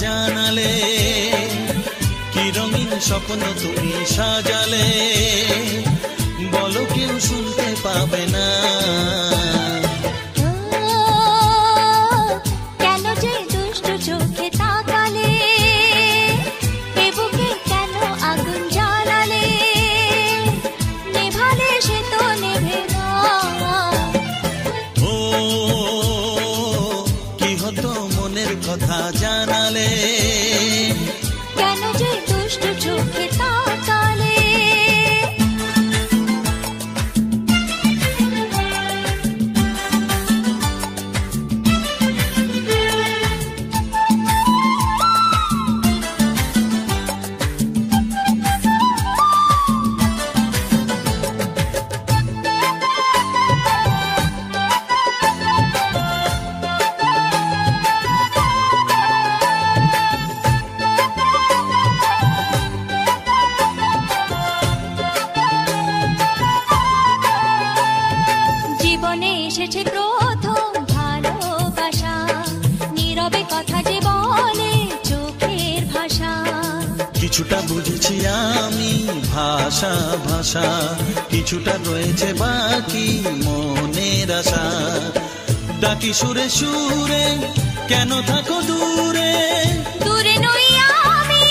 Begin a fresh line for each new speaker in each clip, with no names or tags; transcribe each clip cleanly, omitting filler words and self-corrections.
জানালে, কি রঙিন স্বপ্ন তুমি সাজালে, বলো কেউ শুনতে পাবে না।
কেন যে দুষ্ট চোখে তাকালে, এ বুকে কেন আগুন জ্বালালে, নেভালে সে তো নেভে না।
ও কি হতো মনের কথা জানালে,
কেন যে দুষ্ট চোখে তাকালে। জীবনে এসেছে প্রথম ভালোবাসা, নীরবে কথা যে বলে চোখের ভাষা।
কিছুটা বুঝেছি আমি ভাষা ভাষা, কিছুটা রয়েছে বাকি মনের আশা। ডাকি সুরে সুরে কেন থাকো দূরে,
দূরে নই আমি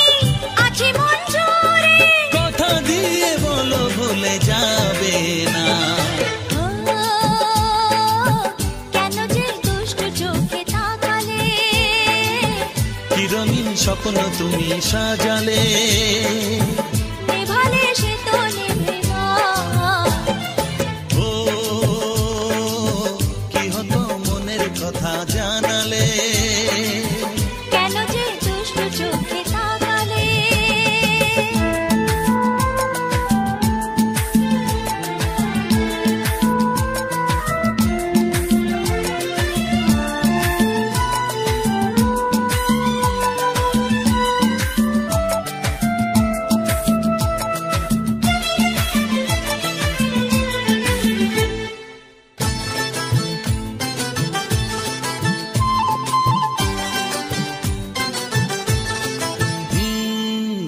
আছি মন জুড়ে,
কথা দিয়ে বলো ভুলে যাবে না।
কেন যে দুষ্ট চোখে তাকালে,
কি রঙিন স্বপ্ন তুমি সাজালে,
নেভালে সে তো নেভে না।
ও কি হতো মনের কথা জানালে,
কেন যে দুষ্ট চোখে তাকালে।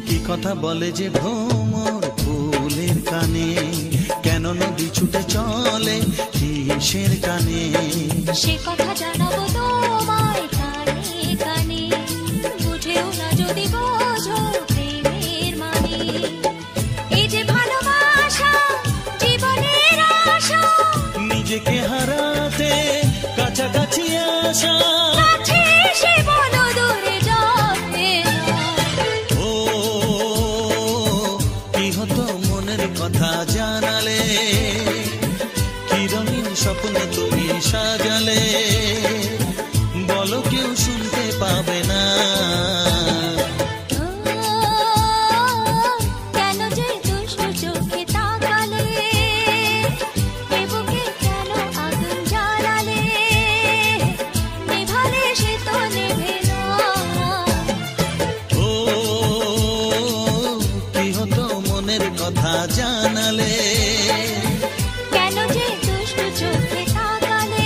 কি কথা বলে যে ভ্রমর ফুলের কানে, কেন নদী ছুটে চলে কিসের কানে।
সে কথা জানাবো তোমায় কানে কানে, বুঝেও না যদি বোঝো প্রেমের মানে। এই যে ভালোবাসা জীবনের আশা,
নিজেকে হারাতে কাছাকাছি আসা।
কাছে এসে বলো দূরে যাবে না।
ও কি হতো মনের কথা জানালে, কি রঙিন স্বপ্ন তুমি সাজালে, বলো কেউ শুনতে পাবে না।
কেন যে দুষ্ট চোখে তাকালে, এ বুকে কেন আগুন জ্বালালে, নেভালে সে তো নেভে না।
ও কি হতো মনের কথা জানালে,
কেন যে দুষ্ট চোখে তাকালে।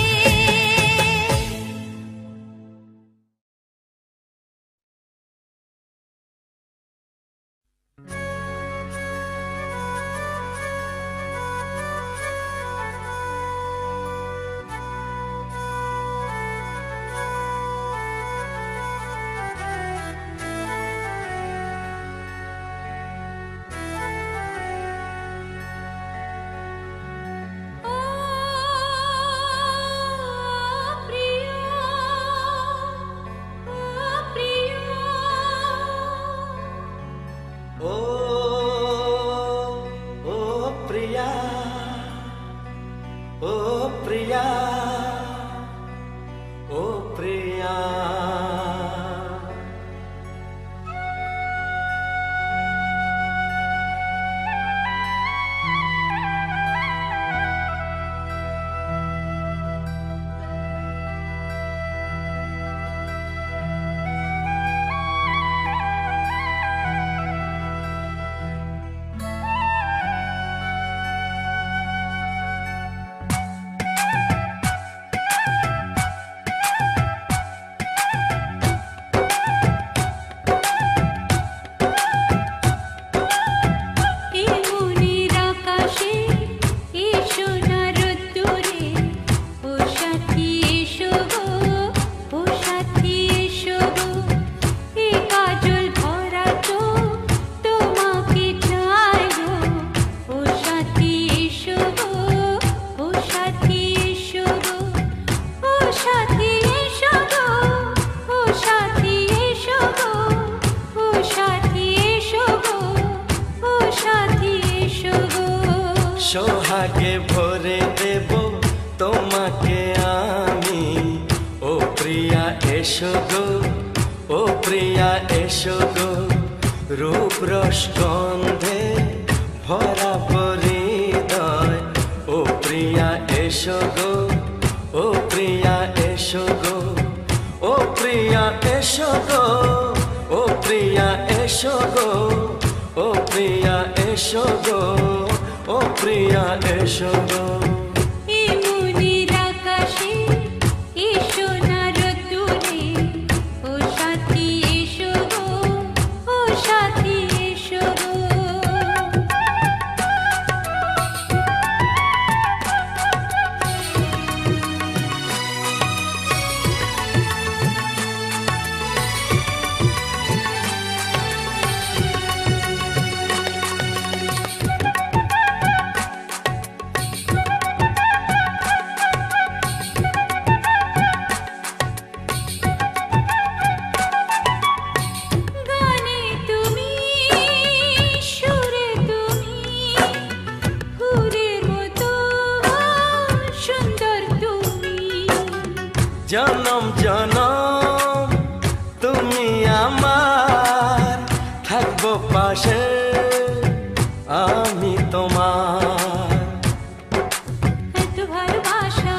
সোহাগে ভরে দেব তোমাকে আমি। ও প্রিয়া এসো গো, ও প্রিয়া এসো গো, রূপ রস গন্ধে ভরা হৃদয়। ও প্রিয়া এসো গো, ও প্রিয়া এসো গো, ও প্রিয়া এসো গো, ও প্রিয়া এসো গো, ও প্রিয়া এসো গো, ও প্রিয়া এসো গো। জনম জনম তুমি আমার, থাকবো পাশে আমি তোমার।
এত ভালোবাসা,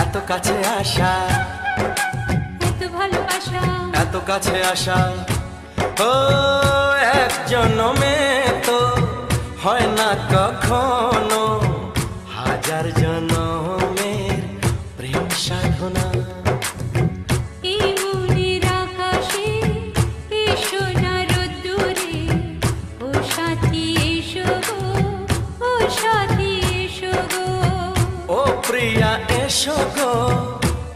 এত কাছে আসা,
এত ভালোবাসা,
এত কাছে আসা। ও এক জনমে তো হয় না কখনো, হাজার জনমের প্রেম সাধনা।
এই মনের আকাশে এসো না রোদ্দুরে, ও সাথী এসো গো, ও সাথী এসো গো।
ও প্রিয়া এসো গো,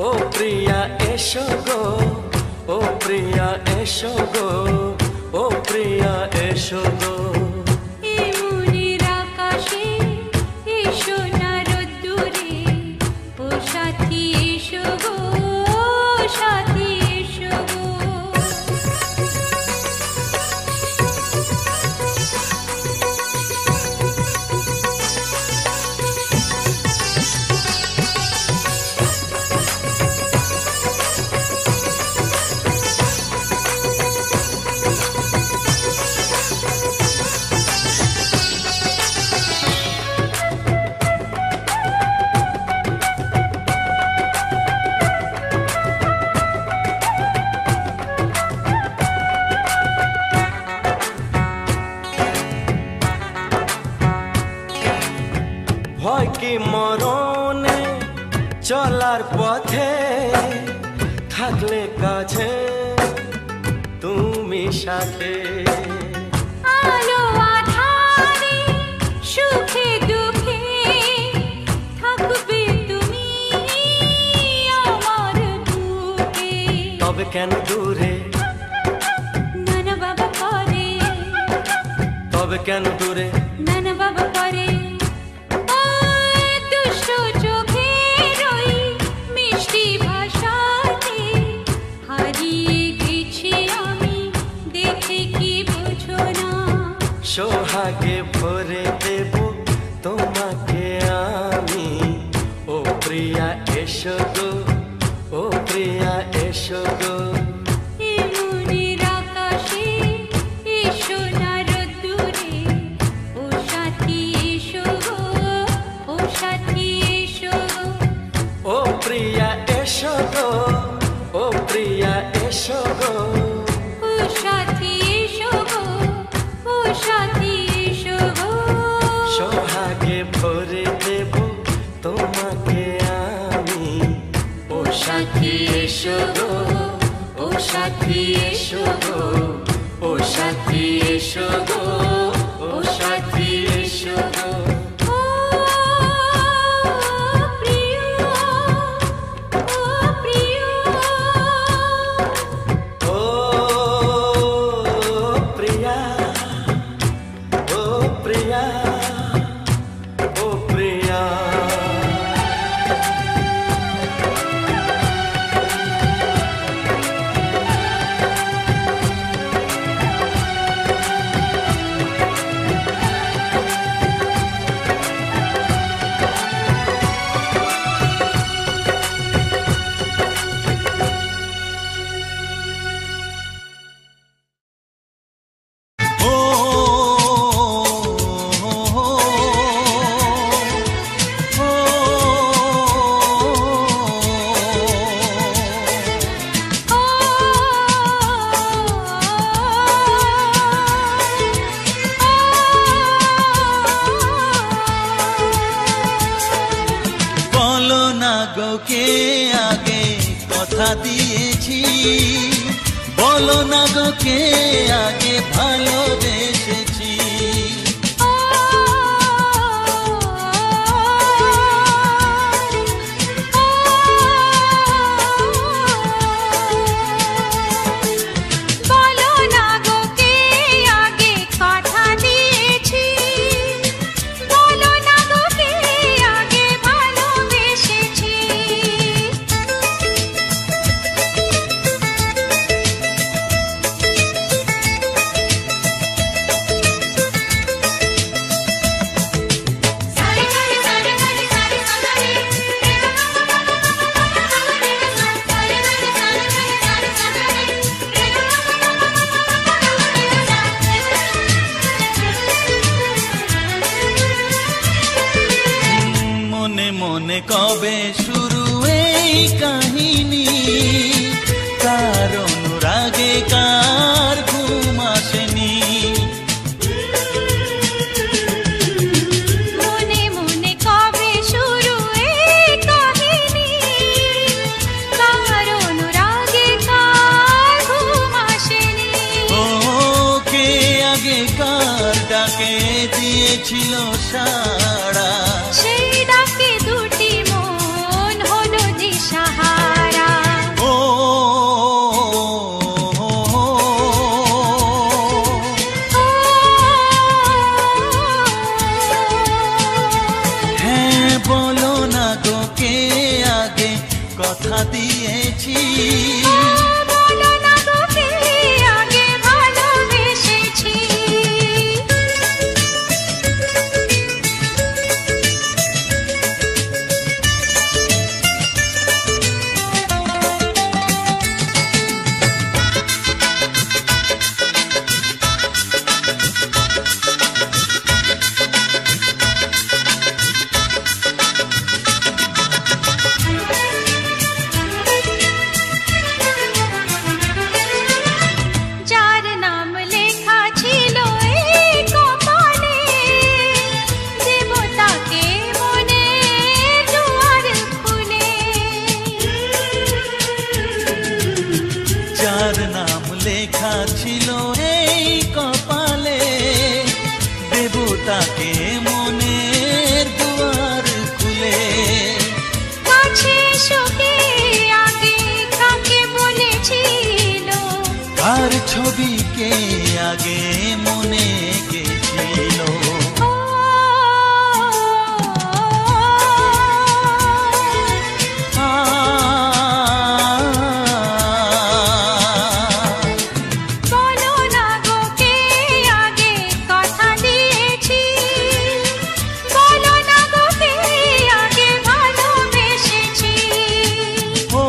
ও প্রিয়া এসো গো, ও প্রিয়া এসো গো, ও প্রিয়া এসো গো।
এই মনের আকাশে এসো না রোদ্দুরে, ও সাথী এসো গো, ও সাথী এসো গো।
ভয় কি মরণে চলার পথে, থাকলে কাছে তুমি সাথে।
আলো আঁধারে সুখে দুঃখে থাকবে তুমি আমার বুকে।
তবে কেন দূরে,
নানা বাবা করে,
তবে কেন দূরে,
নানা বাবা করে। দুষ্ট চোখের ওই মিষ্টি ভাষাতে হারিয়ে গেছি আমি, দেখে কি বুঝো না।
সোহাগে ভরে দেব তোমাকে আমি। ও প্রিয়া এসো গো, ও প্রিয়া এসো গো।
এই মনের আকাশে এসো না রোদ্দুরে, ও সাথী এসো গো, ও সাথী এসো গো।
ও প্রিয়া এসো গো, ও প্রিয়া এসো গো।
ও সাথী এসো গো, ও সাথী এসো গো।
সোহাগে ভরে দেব তোমাকে আমি। ও সাথী এসো গো, ও সাথী এসো গো, ও সাথী এসো গো, ও সাথী এসো গো।
ও প্রিয়, ও প্রিয়,
ও প্রিয়া, ও প্রিয়া, ও প্রিয়া।
কথা দিয়েছি, বলো না গো কে আগে ভালোবেসেছি। মনে কবে শুরু এই কাহিনী, কার অনুরাগে কার ঘুম আসেনি।
মনে মনে কবে শুরু এই কাহিনী, কার অনুরাগে কার ঘুম আসেনি।
ও কে আগে কার ডাকে দিয়েছিল সাড়া,
সেই ডাকে দুটি মন হলো দিশাহারা।
ও হ্যাঁ বলো না গো কে আগে কথা দিয়েছি,
বলো না গো কে আগে ভালোবেসেছি। যার নাম লেখা ছিল এই কপালে, দেবতাকে মনে দুয়ার খুলে।
যার নাম লেখা ছিল এই কপালে, দেবতাকে মনের দুয়ার খুলে।
কাছে এসোকে আগে কাকে বলেছিল,
আর ছবিকে আগে মনে গেছিল।
ও বলো না গো কে আগে কথা দিয়েছি, বলো না গো কে আগে ভালোবেসেছি।
ও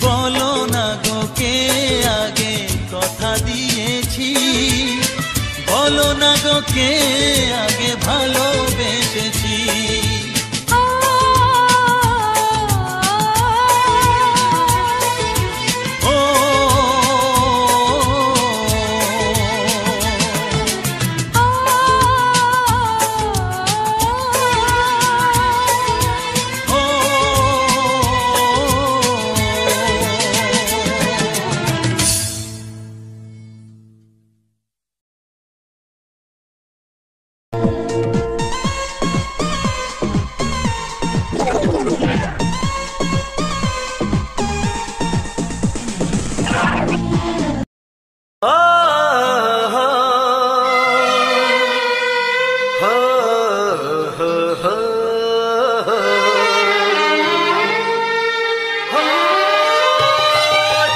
বলো না গো কে আগে কথা দিয়েছি, বলো না গো কে আগে ভালোবেসেছি। ও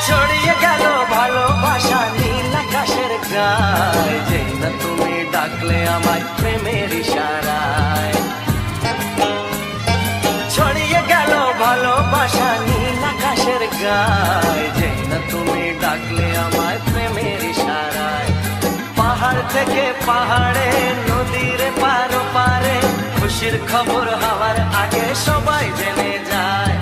ছড়িয়ে গেল ভালোবাসা নীল আকাশের গায়, যেই না তুমি ডাকলে আমায় প্রেমের ইশারায়। ছড়িয়ে গেল ভালোবাসা নীল আকাশের গায়, যেই না তুমি ডাকলে আমায় প্রেমের ইশারায়। পাহাড় থেকে পাহাড়ে নদীর পারো পারে, খুশির খবর হওয়ার আগে সবাই জেনে যায়।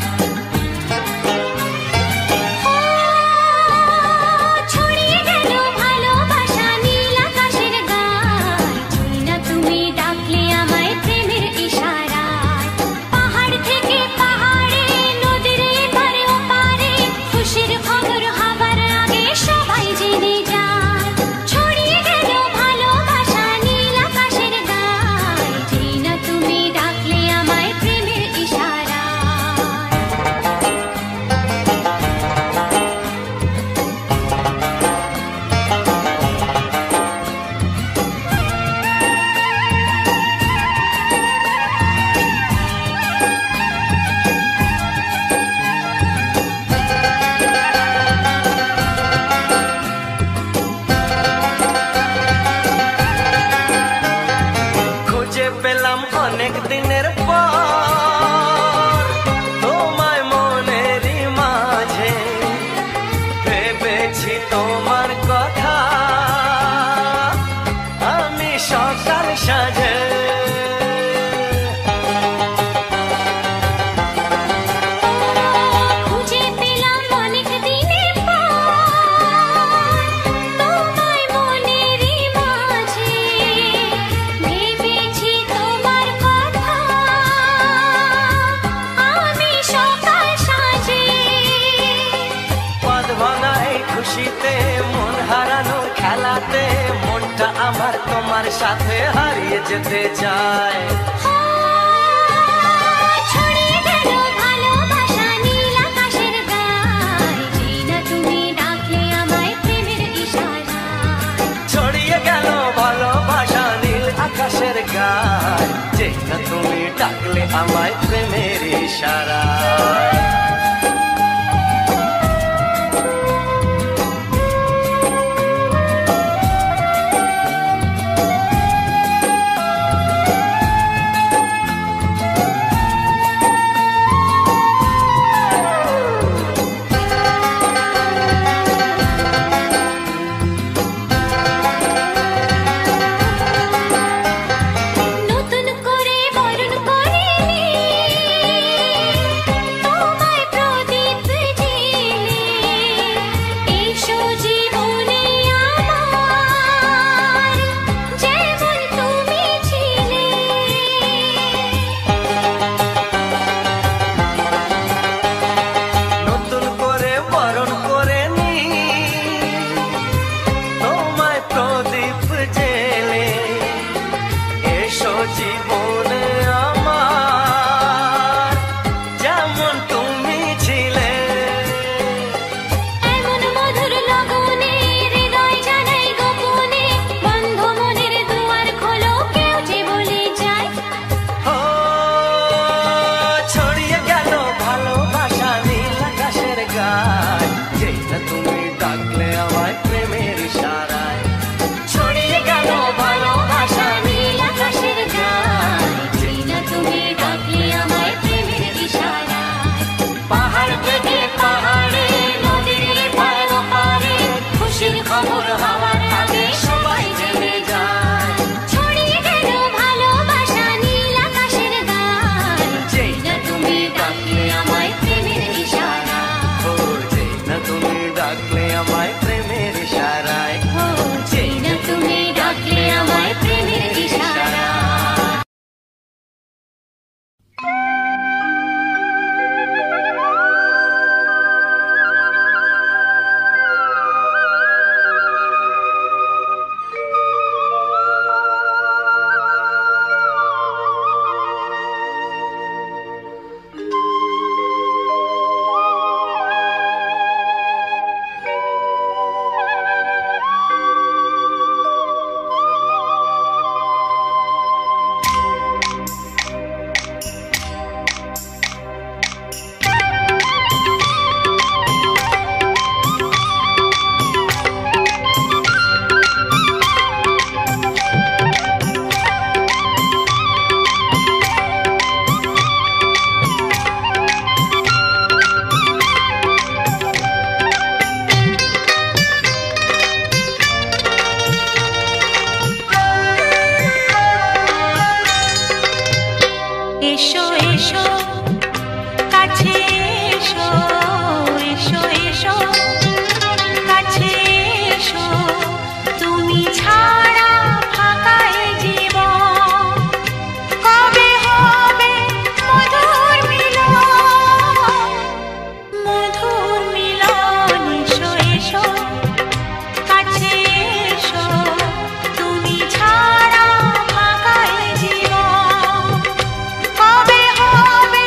ছড়িয়ে গেল ভালোবাসা নীল আকাশের
আমার তোমার সাথে হারিয়ে যেতে চায়।
ছড়িয়ে গেল ভালোবাসা নীল আকাশের গায়ে, যেই না তুমি ডাকলে আমায় প্রেমের ইশারায়।
ছড়িয়ে গেল ভালোবাসা নীল আকাশের গায়, যেই না তুমি ডাকলে আমায় প্রেমের ইশারায়।
নতুন করে বরণ করিনি তোমায় প্রদীপ জেলে, এসো জীবনে আমার যেমন তুমি ছিলে।
নতুন করে বরণ করে নি তোমায় প্রদীপ জেলে, এসো জীবনে আমার যেমন তুমি ছিলে।
এমন মধুর লগনে হৃদয় জানাই গোপনে, বন্ধ মনের দুয়ার খোলো কেউ যে বলে যায়।
ও ছড়িয়ে গেল ভালোবাসা নীল আকাশের গায়, যেই না তুমি ডাকলে আমায় প্রেমের ইশারায়। ছড়িয়ে গেল ভালোবাসা নীল আকাশের গায়,
যেই না তুমি ডাকলে আমায় প্রেমের ইশারায়।
পাহাড় থেকে পাহাড়ে নদীর পার পারে খুশির খবর হওয়ার আগে সবাই জেনে যায়।
ছড়িয়ে গেল ভালোবাসা নীল আকাশের গায়ে,
যেই না তুমি ডাকলে আমায় প্রেমের ইশারায়। ও যেই না তুমি ডাকলে আমায় প্রেমের ইশারায়।
ও যেই না তুমি ডাকলে আমায় প্রেমের ইশারায়।
এসো এসো কাছে এসো, এসো এসো কাছে এসো, তুমি ছাড়া ফাঁকা এ জীবন, কবে হবে মধুর মিলন, মধুর মিলন। এসো এসো কাছে এসো, তুমি ছাড়া ফাঁকা এ জীবন, কবে হবে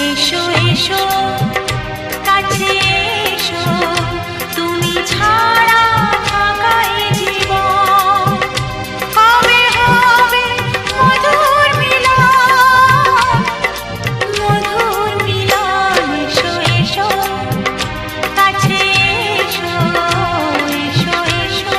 এসো এসো কাছে এসো তুমি ছাড়া থাকাই জীবন হবে হবে মধুর মিলন এসো এসো কাছে এসো এসো এসো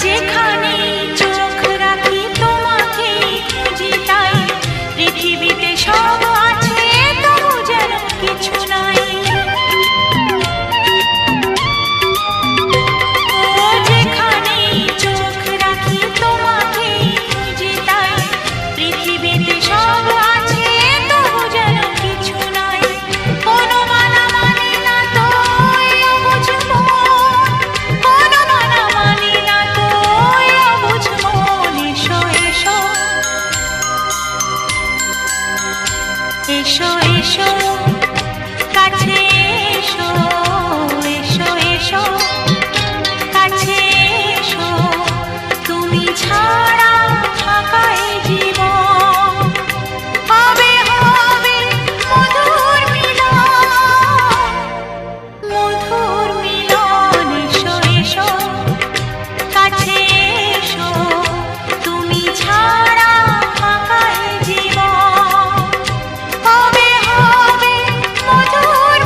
যেখানে চোখ রাখি তোমাকে খুঁজি তাই পৃথিবীতে সব আছে তবু যেন কিছু নাই ও যেখানে চোখ রাখি তোমাকে খুঁজি তাই পৃথিবীতে সব আছে তবু যেন কিছু নাই কোনো মানা মানে না তো অবুঝ মন কোনো মানা মানে না তো অবুঝ মন এসো এসো এসো এসো কাছে এসো এসো এসো কাছে এসো তুমি ছাড়া থাকাই জীবন হবে হবে মধুর মিলন এসো এসো কাছে এসো তুমি ছাড়া থাকাই জীবন হবে হবে মধুর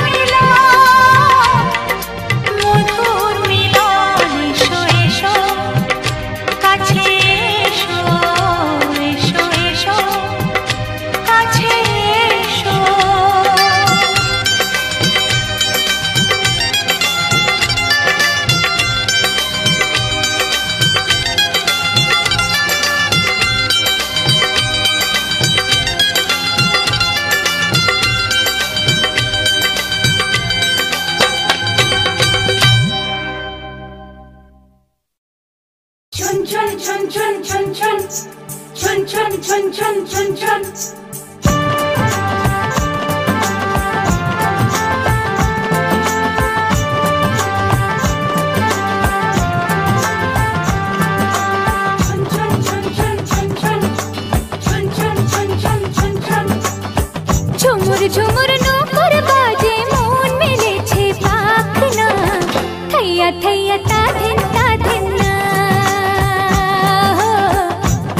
মিলন এসো এসো কাছে এসো এসো এসো কাছে এসো
chun chun chun chun chun chun chun chun chun chun chun chun
ঝুমুর ঝুমুর নূপুর বাজে মন মেলেছে পাখনা থैया थैया ता धिन ना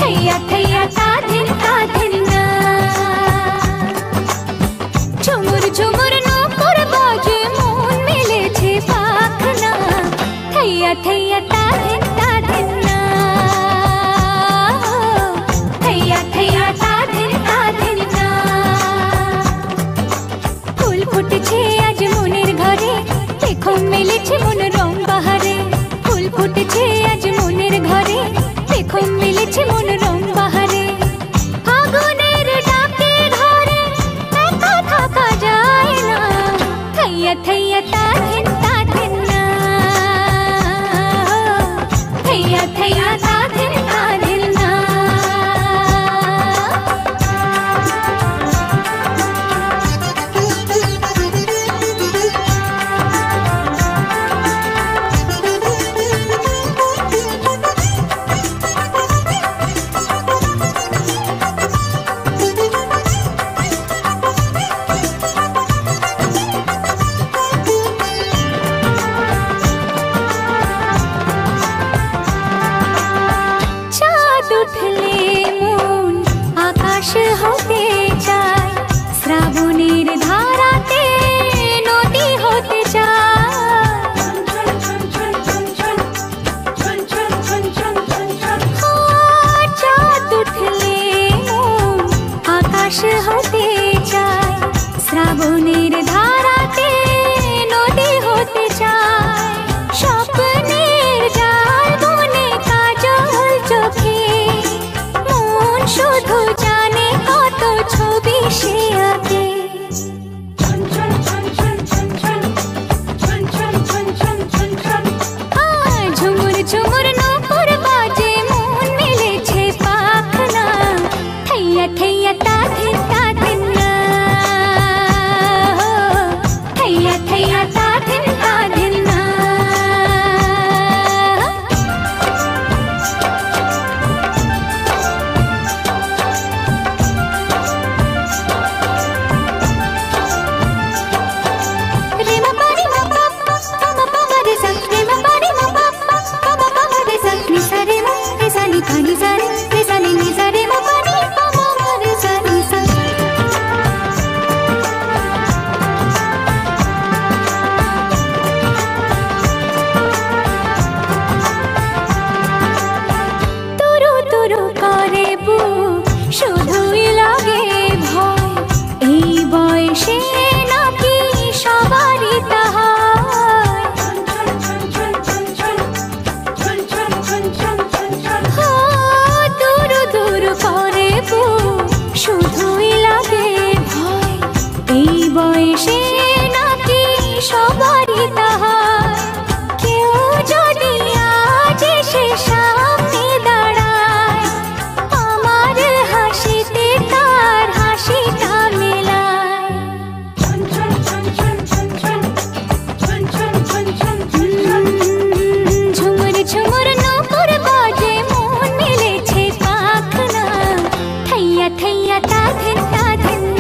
थैया थैया ता धिन ना ঝুমুর ঝুমুর নূপুর বাজে মন মেলেছে পাখনা থैया थैया ता धिन ना थैया थैया ता धिन ना ফুল ফুটেছে আজ মনের ঘরে দেখো মেলেছে মন রং বাহারে ফুল ফুটেছে আজ মনের ঘরে দেখো মেলেছে মন রং বাহারে আগুনের ডাকে ঘরে একা থাকা যায় না থैया थैया ता धिन ना थैया थैया ता धिन ना আকাশ হতে চায় শ্রাবণের ধারাতে এই বয়সে নাকি সবারই তাহার, কেউ যদি আজ এসে সামনে দাঁড়ায়, আমার হাসিতে তার হাসিটা মেলায়। ঝুমুর ঝুমুর নূপুর বাজে মন মেলেছে পাখনা, থৈয়া থৈয়া তা ধিন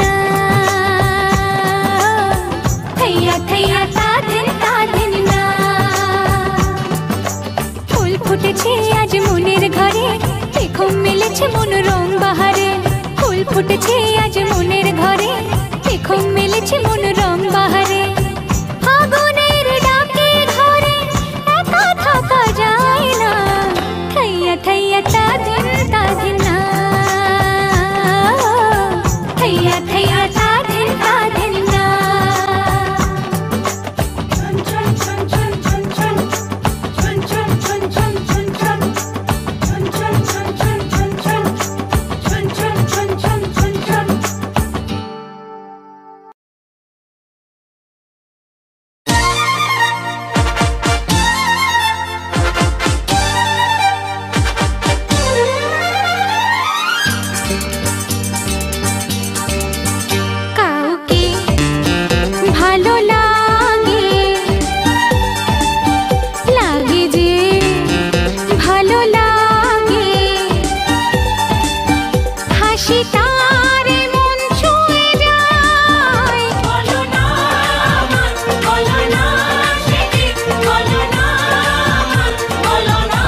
না, থৈয়া থৈয়া তা ধিন না। ফুল ফুটেছে আজ মনের ঘরে, দেখো মেলেছে মন রং বাহারে। ফুল ফুটেছে আজ মনের ঘরে, দেখো মেলেছে মন রং বাহারে। ফাগুনের ডাকে ঘরে একা থাকা যায় না, থৈয়া থৈয়া তা ধিন না, থৈয়া থৈয়া তা ধিন না। কাউকে ভালো লাগে, লাগে যে ভালো লাগে, হাসি তার মন ছুঁয়ে যায়। বলো না বলো না সেদিন, বলো না বলো না।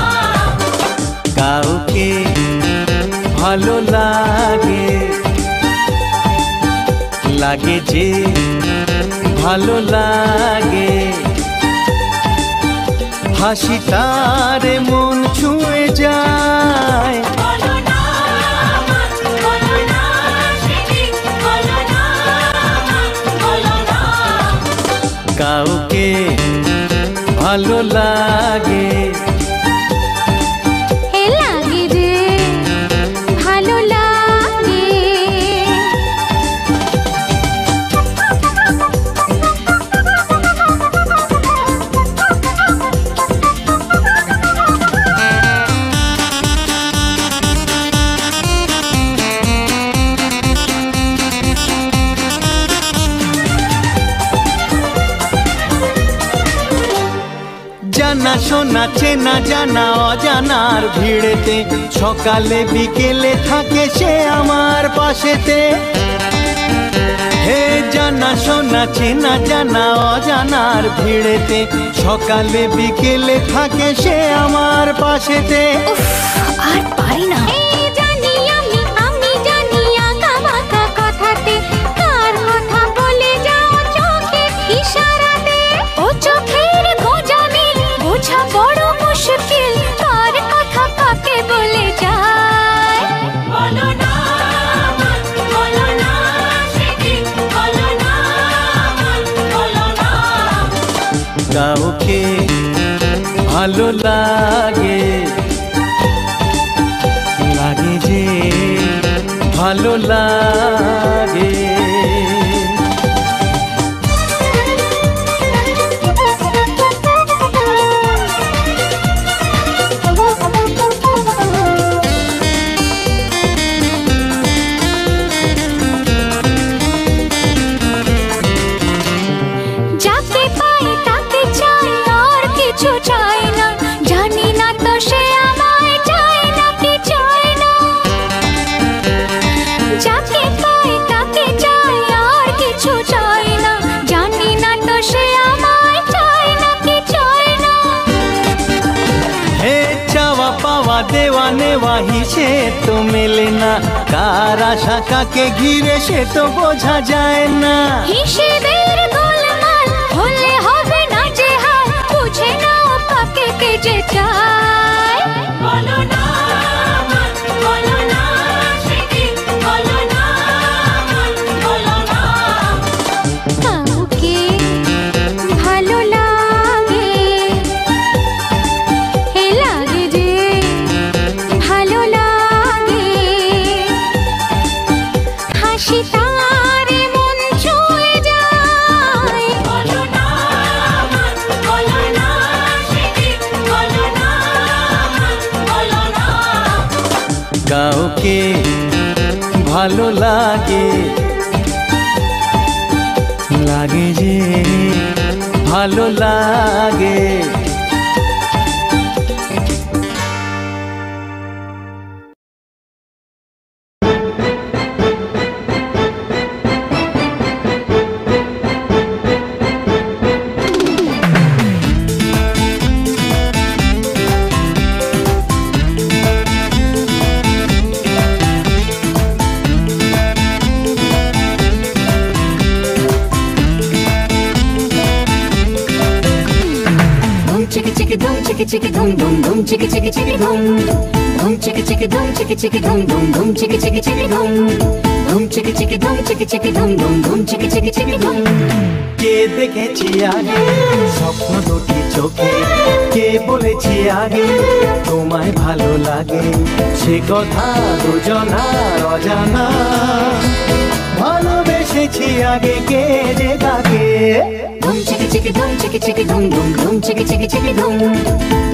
কাউকে ভালো লাগে, লাগে যে ভালো লাগে, হাসি তার মন ছুঁয়ে যায়।
বলো না বলো না সেদিন, বলো না বলো না।
কাউকে ভালো লাগে,
হে লাগে যে ভালো লাগে।
জানা শোনা চেনা জানা অজানার ভিড়েতে, সকালে বিকেলে থাকে সে আমার পাশেতে। হে জানা শোনা চেনা জানা অজানার ভিড়েতে, সকালে বিকেলে থাকে সে আমার পাশেতে।
আর পারি না। জানি আমি জানি আঁকা বাঁকা কথাতে, কার কথা বলে যাও চোখের ইশারাতে। ও চোখের গোজামি বোঝা বড় মুশকিল, কার কথা কাকে বলে যায়।
বলো না বলো না সেদিন, বলো না বলো না।
কাউকে ভালো লাগে, লাগে যে ভালো লাগে।
যাকে পাই তাকে চাই, আর কিছু চাই না, জানি না তো সে আমায় চায় না কি চায় না। যাকে পাই তাকে চাই, আর কিছু চাই না, জানি না তো সে আমায় চায় না কি চায় না।
হে চাওয়া পাওয়া দেওয়া নেওয়া হিসেব তো মেলে না, কার আশা কাকে ঘিরে সে তো বোঝা যায় না।
হিসেবের গোলমাল হলে হবে না যে হাল, বুঝে নাও কাকে কে যে চায়।
বলো না বলো না সেদিন, বলো না বলো না।
কাউকে ভালো লাগে, হে লাগে যে ভালো লাগে, হাসি তার মন ছুঁয়ে
তোমাকে ভালো লাগে, লাগে যে ভালো লাগে।
Chicka dum dum dum chicka chicka chicka dum dum chicka chicka dum chicka chicka dum dum dum chicka chicka chicka dum dum chicka chicka dum chicka chicka dum dum dum chicka chicka chicka dum।
কে দেখেছি আগে স্বপ্ন দুটি চোখে, কে বলেছি আগে তোমায় ভালো লাগে, সে কথা দুজনার অজানা। ভালোবেসেছি আগে কে যে তাকে।
Dum chicka chicka dum chicka chicka dum dum dum chicka chicka chicka dum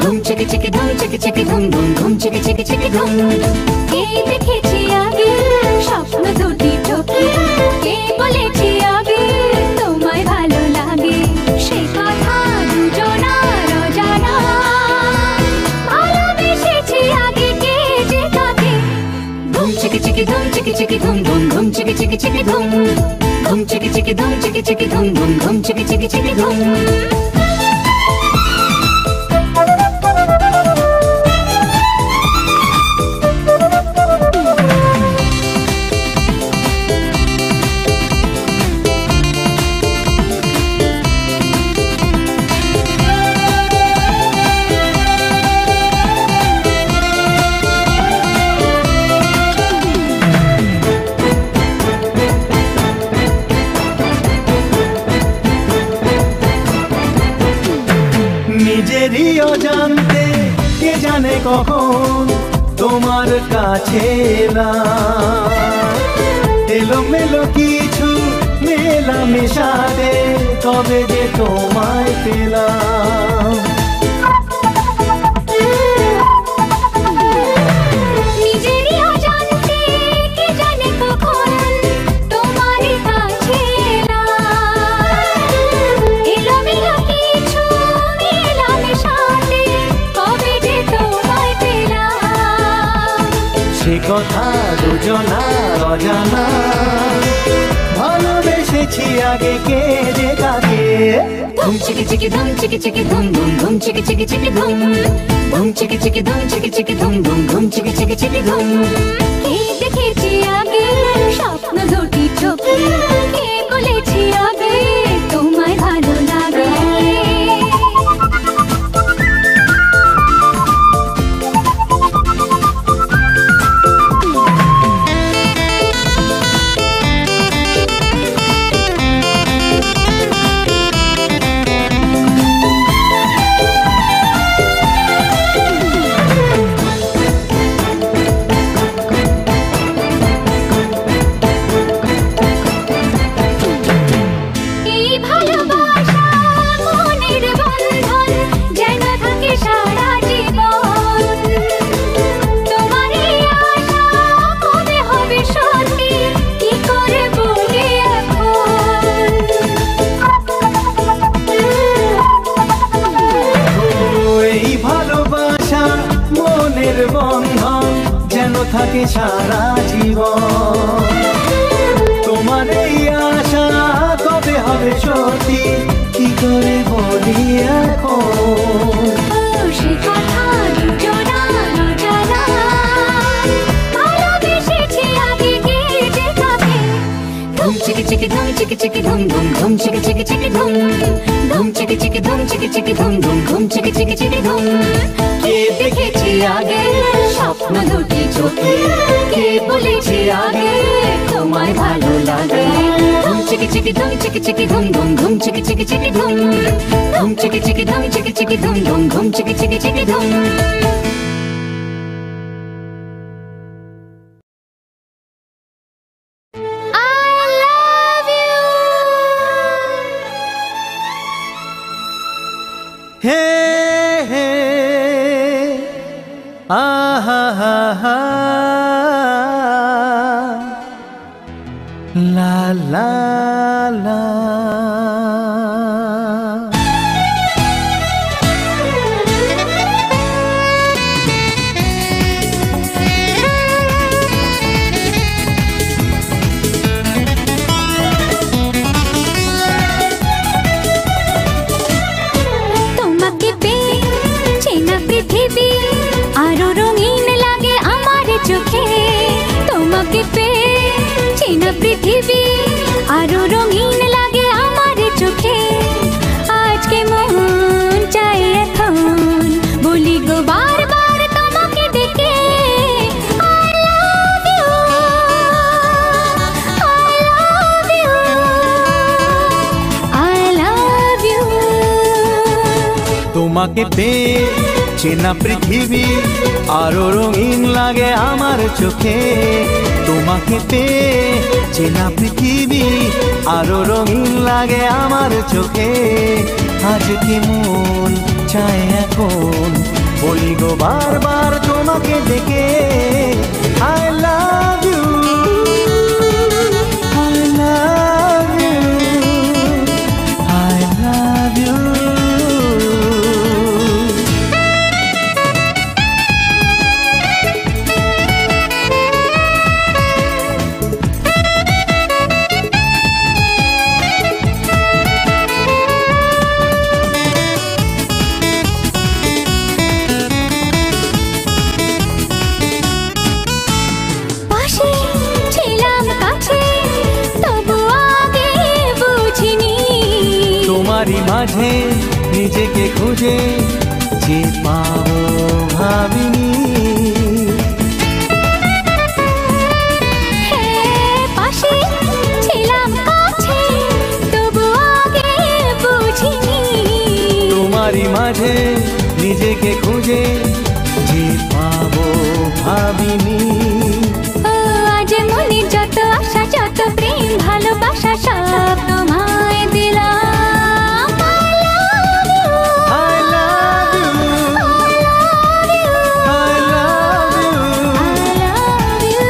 dum chicka chicka dum chicka chicka dum dum dum chicka chicka chicka dum। কে দেখেছি আগে স্বপ্ন দুটি চোখে, কে বলেছি আগে তোমায় ভালো লাগে, সে কথা দুজনার অজানা। ভালোবেসেছি আগে কে যে তাকে। Dum chicka chicka dum chicka chicka dum dum dum chicka chicka chicka dum dum chicka chicka dum chicka chicka dum dum dum chicka chicka chicka dum।
নিজেরই অজান্তে কে জানে কখন তোমার কাছে এলাম, এলোমেলো কিছু মেলামেশাতে তবে যে তোমায় পেলাম।
নিজেরই অজান্তে কে জানে কখন তোমার কাছে এলাম, এলোমেলো কিছু মেলামেশাতে কবে যে তোমায় পেলাম,
সে কথা দুজনার অজানা। ভালোবেসেছি আগে কে যে কাকে।
Dum chicka chicka dum chicka chicka dum dum dum chicka chicka chicka dum dum chicka chicka dum chicka chicka dum dum dum chicka chicka chicka dum। কে দেখেছি আগে স্বপ্ন দুটি চোখে, কে বলেছি আগে তোমায় ভালো লাগে। এই ভালোবাসা মনের বন্ধন যেন থাকে সারা জীবন, তোমার এই আশা কবে হবে সত্যি কি করে বলি এখন।
এই ভালোবাসা মনের বন্ধন যেন থাকে সারা জীবন, তোমার এই আশা কবে হবে সত্যি কি করে বলি এখন।
সে কথা দুজনার অজানা। ভালোবেসেছি আগে কে যে তাকে। Dum chicka chicka dum chicka chicka dum dum dum chicka chicka chicka dum dum chicka chicka dum chicka chicka dum dum dum chicka chicka chicka dum। কে দেখেছি আগে স্বপ্ন দুটি চোখে, কে বলেছি আগে তোমায় ভালো লাগে। Dum chicka chicka dum chicka chicka dum dum dum chicka chicka chicka dum dum chicka chicka dum chicka chicka dum dum dum chicka chicka chicka dum।
হে হে আহা হা হা লা লা।
তোমাকে পেয়ে চেনা পৃথিবী আরো রঙিন লাগে আমার চোখে। তোমাকে পেয়ে চেনা পৃথিবী আরো রঙিন লাগে আমার চোখে। আজকে মন চাই এখন বলি গো বারবার তোমাকে ডেকে I love you, I love you, I love you।
তোমাকে পেয়ে চেনা পৃথিবী আরো রঙিন লাগে আমার চোখে। তোমাকে পেয়ে চেনা পৃথিবী আরো রঙিন লাগে আমার চোখে। আজকে মন চায় এখন বলি গো বারবার তোমাকে ডেকে I love you, I love you, I love you।
পাশে ছিলাম কাছে তবু আগে বুঝিনি
তোমারই মাঝে নিজেকে খুঁজে যে পাবো ভাবিনি।
পাশে ছিলাম কাছে তবু আগে বুঝিনি
তোমারই মাঝে নিজেকে খুঁজে যে পাবো ভাবিনি।
ও আজ মনে যত আশা যত প্রেম ভালোবাসা সব তোমায় দিলাম
I love you, I love you,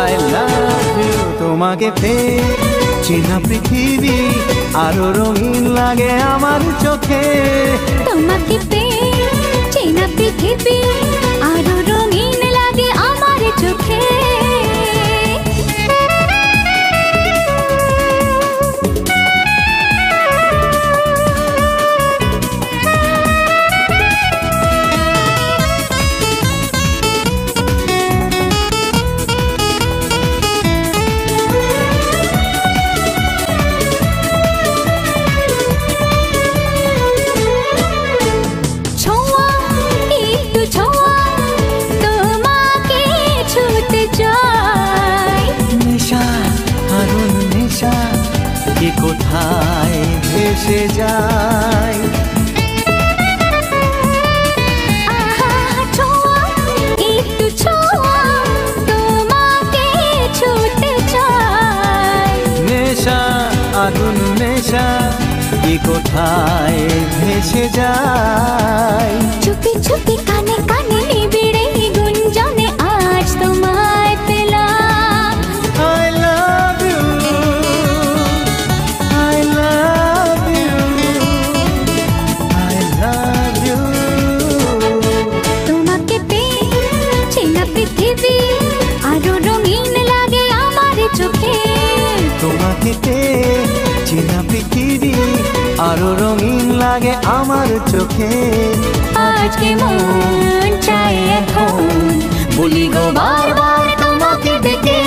I love you। তোমাকে পেয়ে চেনা পৃথিবী আরো রঙিন লাগে আমার চোখে।
তোমাকে পেয়ে চেনা পৃথিবী আরো রঙিন লাগে আমার চোখে। ছোঁয়া একটু ছোঁয়া তোমাকে ছুতে চাই।
নেশা আরুণ নেশা কে কোথায় ভেসে যায়।
আহা ছোঁয়া একটু ছোঁয়া তোমাকে ছুতে চাই।
নেশা আগুন নেশা কে কোথায় ভেসে যায়।
চুপি চুপি কানে কানে নিবিড়ে গুঞ্জনে আজ তোমায় পেলাম।
I love you, I love you, I love you।
তোমাকে পেয়ে চেনা পৃথিবী আরো রঙিন লাগে আমার চোখে।
তোমাকে পেয়ে চেনা পৃথিবী আরো রঙিন লাগে আমার চোখে।
আজকে মন চাই এখন বলি গো বারবার তোমাকে ডেকে